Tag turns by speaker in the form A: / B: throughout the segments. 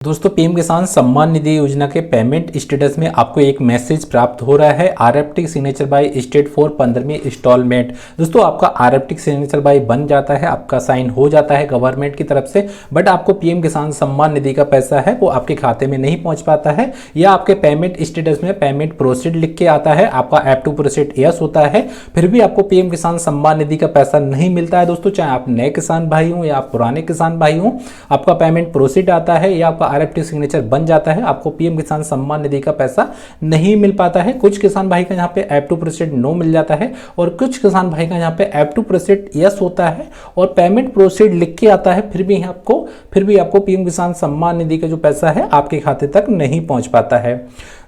A: दोस्तों पीएम किसान सम्मान निधि योजना के पेमेंट स्टेटस में आपको एक मैसेज प्राप्त हो रहा है RFT signature by state for 15वीं इंस्टॉलमेंट। दोस्तों आपका आरएफटी सिग्नेचर बाय बन जाता है, आपका साइन हो जाता है गवर्नमेंट की तरफ से, बट आपको पीएम किसान सम्मान निधि का पैसा है वो आपके खाते में नहीं पहुंच पाता है, या आपके पेमेंट स्टेटस में पेमेंट प्रोसीड लिख के आता है, आपका ऐप टू प्रोसीड यस होता है, फिर भी आपको पीएम किसान सम्मान निधि का पैसा नहीं मिलता है। दोस्तों चाहे आप नए किसान भाई हो या आप पुराने किसान भाई हो, आपका पेमेंट प्रोसीड आता है या आपका आरएफटी सिग्नेचर बन जाता है, आपको पीएम किसान सम्मान निधि का पैसा नहीं मिल पाता है। कुछ किसान भाई का यहाँ पे ऐप टू प्रोसीड नो मिल जाता है और कुछ किसान भाई का यहाँ पे ऐप टू प्रोसीड यस होता है और पेमेंट प्रोसीड लिख के आता है, फिर भी आपको पीएम किसान सम्मान निधि का जो पैसा है आपके खाते तक नहीं पहुंच पाता है।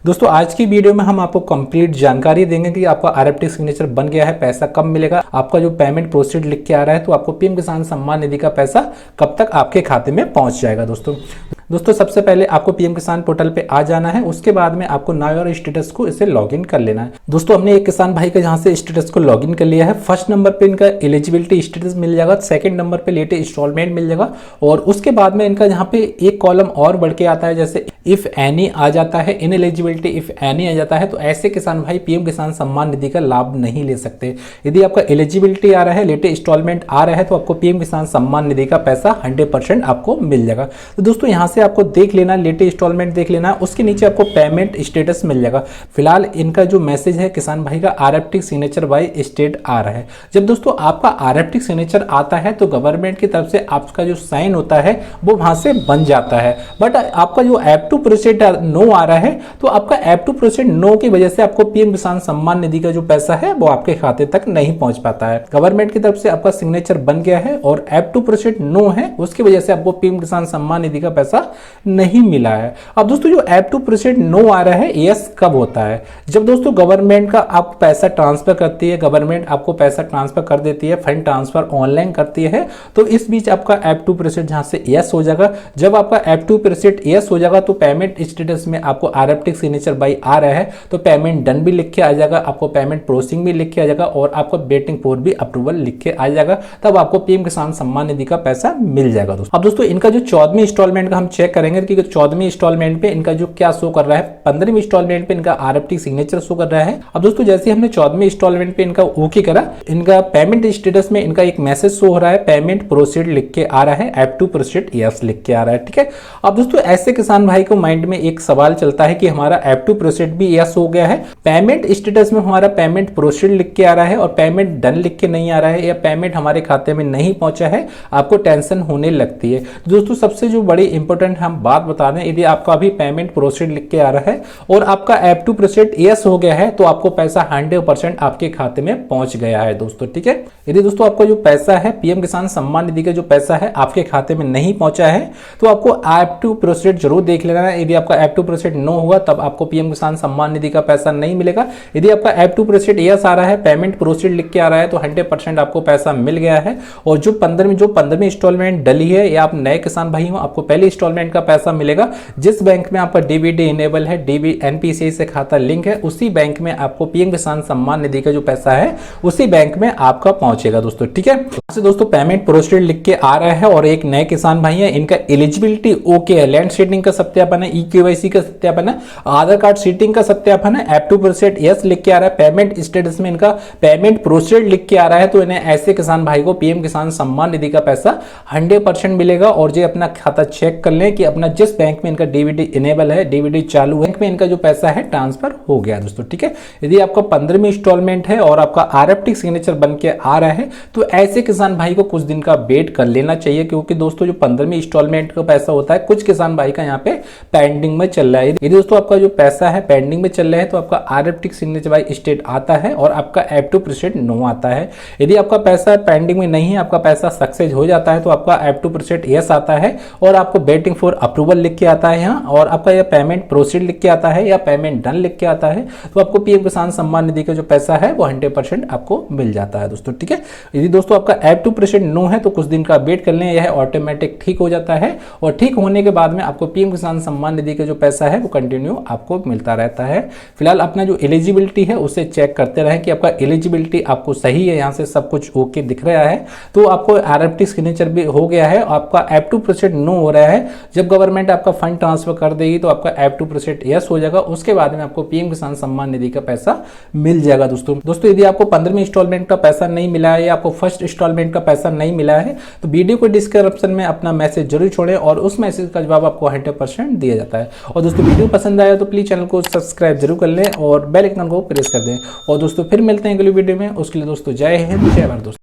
A: दोस्तों आज की वीडियो में हम आपको कंप्लीट जानकारी देंगे कि आपका आरएफटी सिग्नेचर बन गया है, पैसा कब मिलेगा, आपका जो पेमेंट प्रोसीड लिख के आ रहा है तो आपको पीएम किसान सम्मान निधि का पैसा कब तक आपके खाते में पहुंच जाएगा। दोस्तों सबसे पहले आपको पीएम किसान पोर्टल पे आ जाना है, उसके बाद में आपको नाउ और स्टेटस को इसे लॉगिन कर लेना है। दोस्तों हमने एक किसान भाई का जहां से स्टेटस को लॉगिन कर लिया है, फर्स्ट नंबर पे इनका एलिजिबिलिटी स्टेटस मिल जाएगा, सेकंड नंबर पे लेटेस्ट इंस्टॉलमेंट मिल जाएगा और उसके बाद में इनका यहाँ पे एक कॉलम और बढ़ के आता है, जैसे इफ एनी आ जाता है, इन एलिजिबिलिटी इफ एनी आ जाता है, तो ऐसे किसान भाई पीएम किसान सम्मान निधि का लाभ नहीं ले सकते। यदि आपका एलिजिबिलिटी आ रहा है, लेटेस्ट इंस्टॉलमेंट आ रहा है, तो आपको पीएम किसान सम्मान निधि का पैसा 100% आपको मिल जाएगा। तो दोस्तों यहाँ से आपको देख लेना, लेटेस्ट इंस्टॉलमेंट देख लेना, उसके नीचे आपको पेमेंट स्टेटस मिल जाएगा। फिलहाल इनका जो मैसेज है किसान भाई का आरएफटी सिग्नेचर बाय स्टेट आ रहा है। जब दोस्तों आपका आरएफटी सिग्नेचर आता है तो गवर्नमेंट की तरफ से आपका जो साइन होता है वो वहां से बन जाता है, बट आपका जो ऐप टू प्रोसीड नो आ रहा है तो आपका ऐप टू प्रोसीड नो की वजह से आपको पीएम किसान सम्मान निधि का जो पैसा है वो आपके खाते तक नहीं पहुंच पाता है। गवर्नमेंट की तरफ से आपका सिग्नेचर बन गया है और ऐप टू प्रोसीड नो है, उसकी वजह से आपको पीएम किसान सम्मान निधि का पैसा नहीं मिला है। अब दोस्तों जो ऐप टू प्रोसीड नो आ रहा है यस कब होता है, जब दोस्तों गवर्नमेंट का आप पैसा ट्रांसफर करती है, गवर्नमेंट आपको पैसा ट्रांसफर कर देती है, फंड ट्रांसफर ऑनलाइन करती है, तो इस बीच आपका ऐप टू प्रोसीड जहां से यस हो जाएगा। जब आपका ऐप टू प्रोसीड यस हो जाएगा तो पेमेंट स्टेटस में आपको आरएफटी सिग्नेचर बाय आ रहा है तो पेमेंट डन भी लिख के आ जाएगा, आपको पेमेंट प्रोसेसिंग भी लिख के आ जाएगा और आपको वेटिंग फॉर भी अप्रूवल लिख के आ जाएगा, तब आपको पीएम किसान सम्मान निधि का पैसा मिल जाएगा। दोस्तों अब दोस्तों इनका जो 14वीं इंस्टॉलमेंट का हम चेक करेंगे कि 14वीं इंस्टॉलमेंट पे इनका जो क्या शो कर रहा है, 15वीं इंस्टॉलमेंट पे इनका आरएफटी सिग्नेचर शो कर रहा है। अब दोस्तों जैसे हमने 14वीं इंस्टॉलमेंट पे इनका ओके करा, इनका पेमेंट स्टेटस में इनका एक मैसेज शो हो रहा है, पेमेंट प्रोसीड लिख के आ रहा है, ऐप टू प्रोसीड यस लिख के आ रहा है। ठीक है, अब दोस्तों ऐसे किसान भाई को माइंड में एक सवाल चलता है कि हमारा ऐप टू प्रोसीड भी यस हो गया है, पेमेंट स्टेटस में हमारा पेमेंट प्रोसीड लिख के आ रहा है और पेमेंट डन लिख के नहीं आ रहा है, या पेमेंट हमारे खाते में नहीं पहुंचा है, आपको टेंशन होने लगती है। दोस्तों सबसे जो बड़ी इंपॉर्टेंट हम बात बता दें, यदि आपका भी पेमेंट प्रोसीड लिख के आ रहा है और आपका ऐप टू प्रोसीड यस हो गया है तो आपको पैसा 100% आपके खाते में पहुंच गया है दोस्तों। ठीक है, यदि दोस्तों आपका जो पैसा है पीएम किसान सम्मान निधि का जो पैसा है आपके खाते में नहीं पहुंचा है तो आपको ऐप टू प्रोसीड जरूर देख लेना है। यदि आपका ऐप टू प्रोसीड नो होगा तब आपको पीएम किसान सम्मान निधि का पैसा नहीं मिलेगा। यदि आपका ऐप टू प्रोसीड यस आ रहा है, पेमेंट प्रोसीड लिख के आ रहा है तो 100% आपको पैसा मिल गया है। और जो 15वीं इंस्टॉलमेंट डली है, या आप नए किसान भाई हो, आपको पहले इंस्टॉलमेंट का पैसा मिलेगा। जिस बैंक में आपका डीबीडी इनेबल है, डीबी एनपीसीआई से खाता लिंक है, उसी बैंक में आपको पीएम किसान सम्मान निधि का जो पैसा है उसी बैंक में आपका पहुंचेगा दोस्तों। ठीक है, दोस्तों पेमेंट प्रोसीड लिख के आ रहा है और एक नए किसान भाई है, इनका एलिजिबिलिटी ओके है, लैंड सीटिंग का सत्यापन है, ईकेवाईसी का सत्यापन है, आधार कार्ड सीटिंग का सत्यापन है, ऐप टू प्रोसीड यस लिख के आ रहा है, पेमेंट स्टेटस में इनका पेमेंट प्रोसीड लिख के आ रहा है, तो इन्हें ऐसे किसान भाई को पीएम किसान सम्मान निधि का पैसा 100% मिलेगा। और जो अपना खाता चेक कर लें कि अपना जिस बैंक में इनका डीबीडी इनेबल है, डीबीडी चालू बैंक में इनका जो पैसा है ट्रांसफर हो गया दोस्तों। ठीक है, यदि आपका 15वीं इंस्टॉलमेंट है और आपका आरएफटी सिग्नेचर बन के आ रहा है तो ऐसे किसान भाई को कुछ दिन का वेट कर लेना चाहिए, क्योंकि दोस्तों जो 15वीं इंस्टॉलमेंट का पैसा होता है कुछ किसान भाई का यहाँ पे पेंडिंग में चल रहा है। यदि दोस्तों आपका जो पैसा है पेंडिंग में चल रहा है तो आपका आरएफटी सिग्नेचर बाय स्टेट आता है और आपका ऐप टू प्रोसीड नो आता है। यदि आपका पैसा पेंडिंग में नहीं है, आपका पैसा सक्सेस हो जाता है तो आपका ऐप टू प्रोसीड यस आता है और आपको वेटिंग फॉर अप्रूवल लिख के आता है यहाँ, और आपका यह पेमेंट प्रोसीड लिख के आता है या पेमेंट डन लिख के आता है, तो आपको पीएम किसान सम्मान निधि का जो पैसा है वो 100% आपको मिल जाता है दोस्तों। ठीक है, यदि दोस्तों आपका ऐप टू प्रोसीड नो है तो कुछ दिन का वेट कर लें, यह ऑटोमेटिक ठीक हो जाता है और ठीक होने के बाद में आपको पीएम किसान सम्मान निधि का जो पैसा है वो कंटिन्यू आपको मिलता रहता है। फिलहाल अपना जो एलिजिबिलिटी है उसे चेक करते रहें कि आपका एलिजिबिलिटी आपको सही है, यहाँ से सब कुछ ओके दिख रहा है तो आपको आरएफटी सिग्नेचर भी हो गया है, आपका ऐप टू प्रोसीड नो हो रहा है। जब गवर्नमेंट आपका फंड ट्रांसफर कर देगी तो आपका ऐप टू प्रोसीड यस हो जाएगा, उसके बाद में आपको पीएम किसान सम्मान निधि का पैसा मिल जाएगा। दोस्तों यदि आपको 15वीं इंस्टॉलमेंट का पैसा नहीं मिला है या आपको फर्स्ट इंस्टॉलमेंट का पैसा नहीं मिला है तो वीडियो को डिस्क्रिप्शन में अपना मैसेज जरूर छोड़ें और उस मैसेज का जवाब आपको 100% दिया जाता है। और दोस्तों वीडियो पसंद आया तो प्लीज चैनल को सब्सक्राइब जरूर कर लें और बेल आइकन को प्रेस कर दें। और दोस्तों फिर मिलते हैं अगली वीडियो में, उसके लिए दोस्तों जय हिंद जय भारत। दोस्तों।